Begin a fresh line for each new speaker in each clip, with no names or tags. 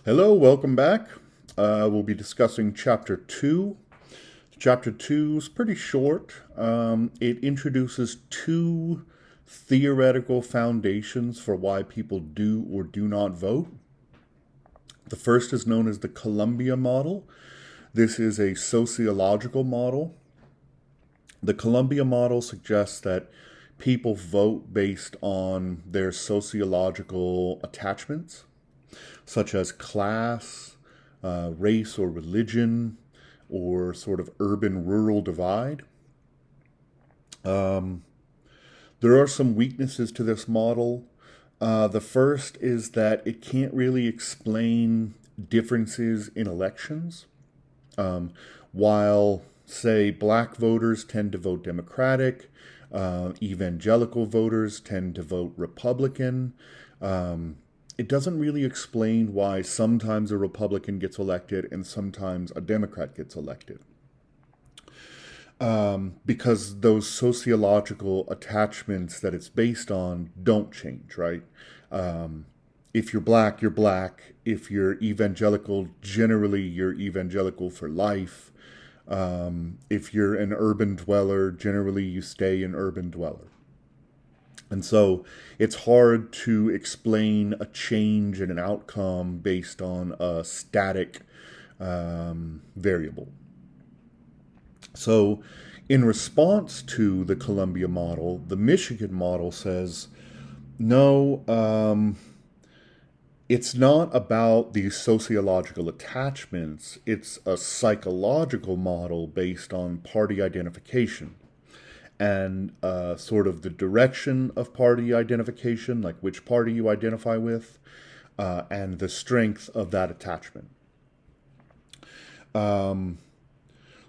Hello, welcome back. We'll be discussing Chapter 2. Chapter 2 is pretty short. It introduces two theoretical foundations for why people do or do not vote. The first is known as the Columbia model. This is a sociological model. The Columbia model suggests that people vote based on their sociological attachments, such as class, race or religion, or sort of urban rural divide. There are some weaknesses to this model. The first is that it can't really explain differences in elections. While, say, black voters tend to vote Democratic, evangelical voters tend to vote Republican. It doesn't really explain why sometimes a Republican gets elected and sometimes a Democrat gets elected. Because those sociological attachments that it's based on don't change, right? If you're black, you're black. If you're evangelical, generally you're evangelical for life. If you're an urban dweller, generally you stay an urban dweller. And so it's hard to explain a change in an outcome based on a static variable. So, in response to the Columbia model, the Michigan model says, no, it's not about these sociological attachments, it's a psychological model based on party identification and sort of the direction of party identification, like which party you identify with, and the strength of that attachment.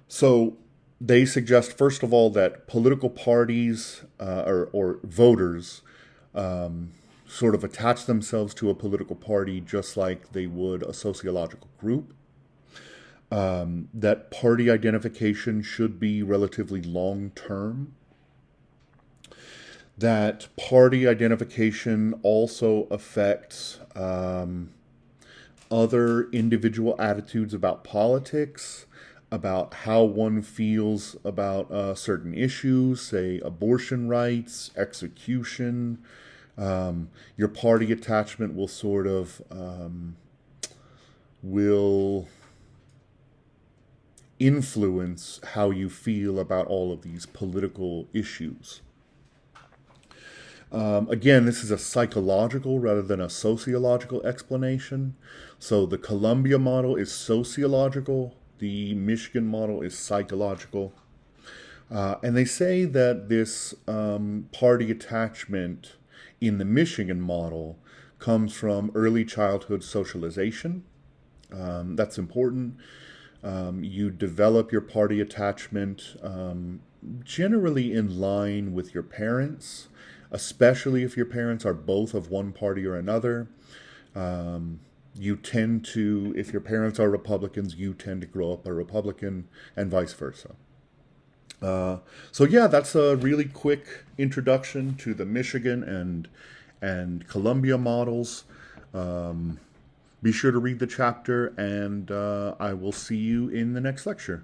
So they suggest, first of all, that political parties or voters sort of attach themselves to a political party just like they would a sociological group. That party identification should be relatively long term. That party identification also affects other individual attitudes about politics, about how one feels about certain issues, say abortion rights, execution. Your party attachment will sort of will influence how you feel about all of these political issues. Again, this is a psychological rather than a sociological explanation. So the Columbia model is sociological, the Michigan model is psychological. And they say that this party attachment in the Michigan model comes from early childhood socialization. That's important. You develop your party attachment generally in line with your parents, especially if your parents are both of one party or another. You tend to, if your parents are Republicans, you tend to grow up a Republican, and vice versa. So yeah, that's a really quick introduction to the Michigan and Columbia models. Be sure to read the chapter, and I will see you in the next lecture.